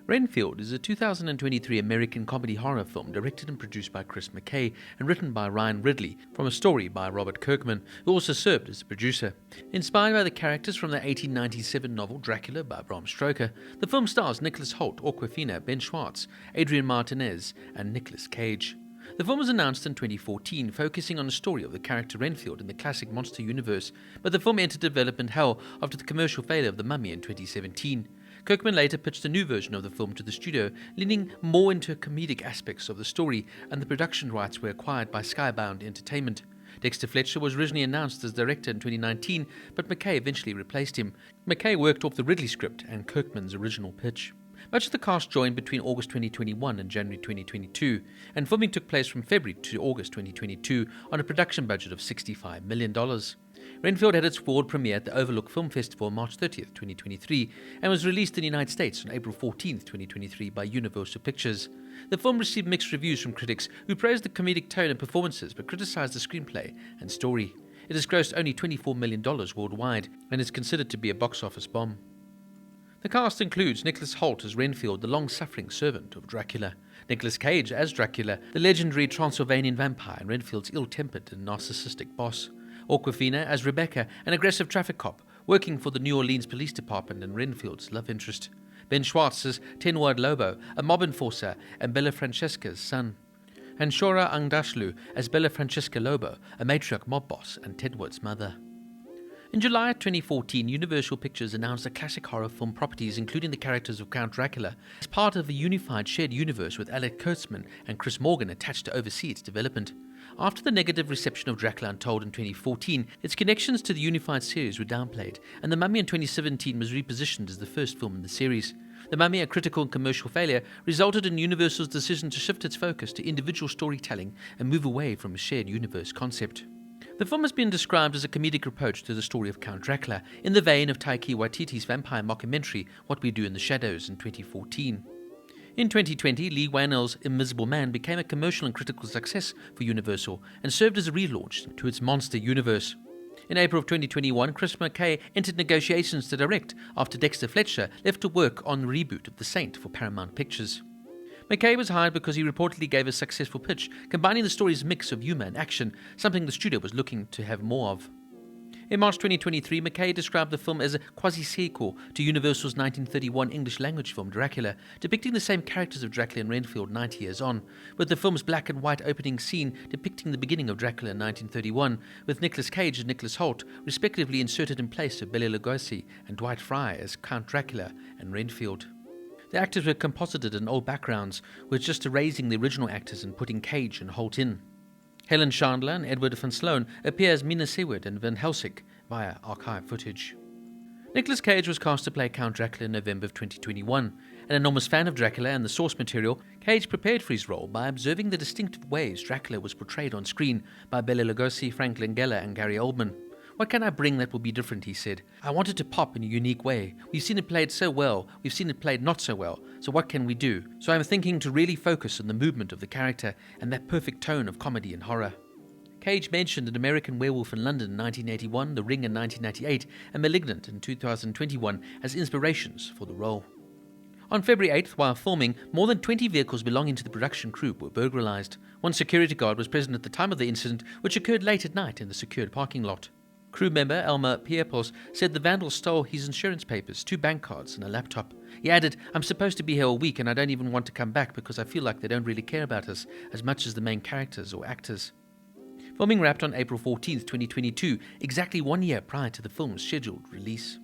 Renfield is a 2023 American comedy horror film directed and produced by Chris McKay and written by Ryan Ridley from a story by Robert Kirkman, who also served as a producer. Inspired by the characters from the 1897 novel Dracula by Bram Stoker, the film stars Nicholas Hoult, Awkwafina, Ben Schwartz, Adrian Martinez and Nicolas Cage. The film was announced in 2014, focusing on the story of the character Renfield in the classic monster universe, but the film entered development hell after the commercial failure of The Mummy in 2017. Kirkman later pitched a new version of the film to the studio, leaning more into comedic aspects of the story, and the production rights were acquired by Skybound Entertainment. Dexter Fletcher was originally announced as director in 2019, but McKay eventually replaced him. McKay worked off the Ridley script and Kirkman's original pitch. Much of the cast joined between August 2021 and January 2022, and filming took place from February to August 2022 on a production budget of $65 million. Renfield had its world premiere at the Overlook Film Festival on March 30th, 2023, and was released in the United States on April 14th, 2023 by Universal Pictures. The film received mixed reviews from critics who praised the comedic tone and performances but criticized the screenplay and story. It has grossed only $24 million worldwide and is considered to be a box office bomb. The cast includes Nicholas Hoult as Renfield, the long-suffering servant of Dracula, Nicolas Cage as Dracula, the legendary Transylvanian vampire and Renfield's ill-tempered and narcissistic boss, Awkwafina as Rebecca, an aggressive traffic cop working for the New Orleans Police Department and Renfield's love interest, Ben Schwartz as Tenward Lobo, a mob enforcer and Bella Francesca's son, and Shohreh Aghdashloo as Bella Francesca Lobo, a matriarch mob boss and Tedward's mother. In July 2014, Universal Pictures announced the classic horror film properties, including the characters of Count Dracula, as part of a unified shared universe with Alec Kurtzman and Chris Morgan attached to oversee its development. After the negative reception of Dracula Untold in 2014, its connections to the unified series were downplayed, and The Mummy in 2017 was repositioned as the first film in the series. The Mummy, a critical and commercial failure, resulted in Universal's decision to shift its focus to individual storytelling and move away from a shared universe concept. The film has been described as a comedic approach to the story of Count Dracula, in the vein of Taika Waititi's vampire mockumentary What We Do in the Shadows in 2014. In 2020, Lee Whannell's Invisible Man became a commercial and critical success for Universal and served as a relaunch to its monster universe. In April of 2021, Chris McKay entered negotiations to direct after Dexter Fletcher left to work on the reboot of The Saint for Paramount Pictures. McKay was hired because he reportedly gave a successful pitch, combining the story's mix of humor and action, something the studio was looking to have more of. In March 2023, McKay described the film as a quasi-sequel to Universal's 1931 English-language film Dracula, depicting the same characters of Dracula and Renfield 90 years on, with the film's black and white opening scene depicting the beginning of Dracula in 1931, with Nicolas Cage and Nicholas Hoult respectively inserted in place of Bela Lugosi and Dwight Frye as Count Dracula and Renfield. The actors were composited in old backgrounds, with just erasing the original actors and putting Cage and Hoult in. Helen Chandler and Edward van Sloan appear as Mina Seward and Van Helsing via archive footage. Nicolas Cage was cast to play Count Dracula in November of 2021. An enormous fan of Dracula and the source material, Cage prepared for his role by observing the distinctive ways Dracula was portrayed on screen by Bela Lugosi, Frank Langella and Gary Oldman. "What can I bring that will be different?" he said. "I want it to pop in a unique way. We've seen it played so well, we've seen it played not so well, so what can we do? So I'm thinking to really focus on the movement of the character and that perfect tone of comedy and horror." Cage mentioned An American Werewolf in London in 1981, The Ring in 1998, and Malignant in 2021 as inspirations for the role. On February 8th, while filming, more than 20 vehicles belonging to the production crew were burglarized. One security guard was present at the time of the incident, which occurred late at night in the secured parking lot. Crew member Elmer Pierpos said the vandals stole his insurance papers, 2 bank cards and a laptop. He added, "I'm supposed to be here all week and I don't even want to come back because I feel like they don't really care about us as much as the main characters or actors." Filming wrapped on April 14th, 2022, exactly 1 year prior to the film's scheduled release.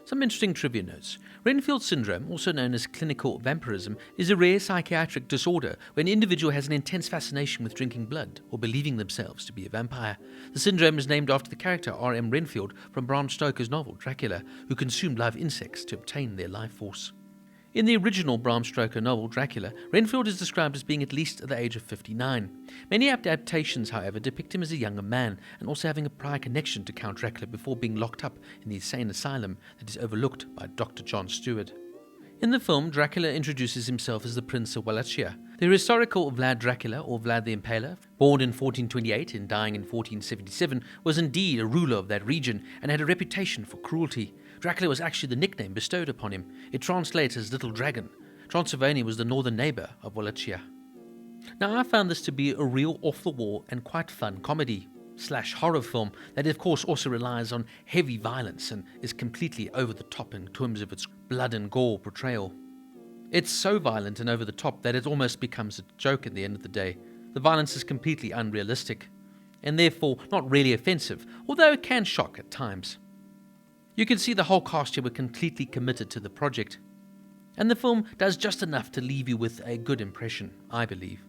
Some interesting trivia notes. Renfield syndrome, also known as clinical vampirism, is a rare psychiatric disorder where an individual has an intense fascination with drinking blood or believing themselves to be a vampire. The syndrome is named after the character R.M. Renfield from Bram Stoker's novel Dracula, who consumed live insects to obtain their life force. In the original Bram Stoker novel Dracula, Renfield is described as being at least at the age of 59. Many adaptations, however, depict him as a younger man and also having a prior connection to Count Dracula before being locked up in the insane asylum that is overlooked by Dr. John Stewart. In the film, Dracula introduces himself as the Prince of Wallachia. The historical Vlad Dracula, or Vlad the Impaler, born in 1428 and dying in 1477, was indeed a ruler of that region and had a reputation for cruelty. Dracula was actually the nickname bestowed upon him. It translates as Little Dragon. Transylvania was the northern neighbour of Wallachia. Now, I found this to be a real off-the-wall and quite fun comedy/horror film that of course also relies on heavy violence and is completely over the top in terms of its blood and gore portrayal. It's so violent and over the top that it almost becomes a joke at the end of the day. The violence is completely unrealistic and therefore not really offensive, although it can shock at times. You can see the whole cast here were completely committed to the project, and the film does just enough to leave you with a good impression, I believe.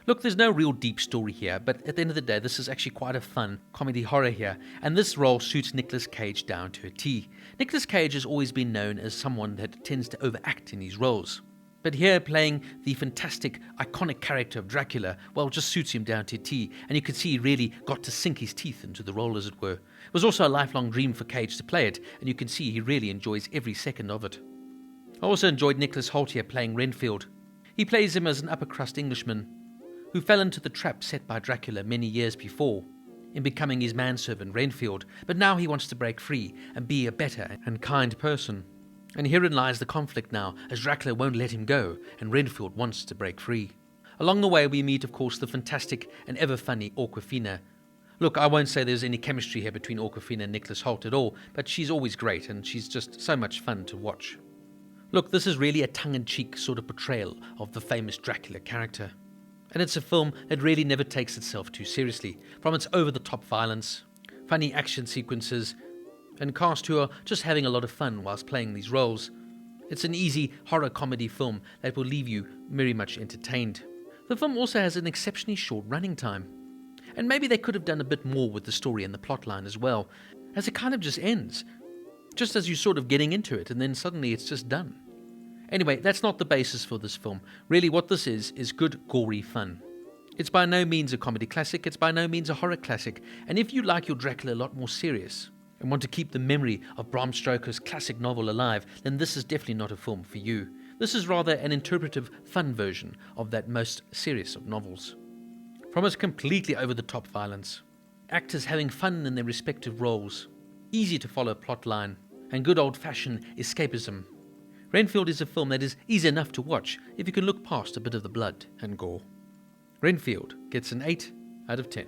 Look, there's no real deep story here, but at the end of the day, this is actually quite a fun comedy horror here, and this role suits Nicolas Cage down to a T. Nicolas Cage has always been known as someone that tends to overact in his roles, but here playing the fantastic, iconic character of Dracula, well, just suits him down to a T, and you can see he really got to sink his teeth into the role, as it were. It was also a lifelong dream for Cage to play it, and you can see he really enjoys every second of it. I also enjoyed Nicholas Hoult here playing Renfield. He plays him as an upper-crust Englishman who fell into the trap set by Dracula many years before in becoming his manservant Renfield, but now he wants to break free and be a better and kind person. And herein lies the conflict now, as Dracula won't let him go and Renfield wants to break free. Along the way we meet, of course, the fantastic and ever-funny Awkwafina. Look, I won't say there's any chemistry here between Awkwafina and Nicholas Hoult at all, but she's always great and she's just so much fun to watch. Look, this is really a tongue-in-cheek sort of portrayal of the famous Dracula character. And it's a film that really never takes itself too seriously, from its over-the-top violence, funny action sequences, and cast who are just having a lot of fun whilst playing these roles. It's an easy horror comedy film that will leave you very much entertained. The film also has an exceptionally short running time, and maybe they could have done a bit more with the story and the plotline as well, as it kind of just ends, just as you're sort of getting into it, and then suddenly it's just done. Anyway, that's not the basis for this film. Really what this is good, gory fun. It's by no means a comedy classic, it's by no means a horror classic, and if you like your Dracula a lot more serious, and want to keep the memory of Bram Stoker's classic novel alive, then this is definitely not a film for you. This is rather an interpretive, fun version of that most serious of novels. From its completely over-the-top violence, actors having fun in their respective roles, easy to follow plotline, and good old-fashioned escapism, Renfield is a film that is easy enough to watch if you can look past a bit of the blood and gore. Renfield gets an 8 out of 10.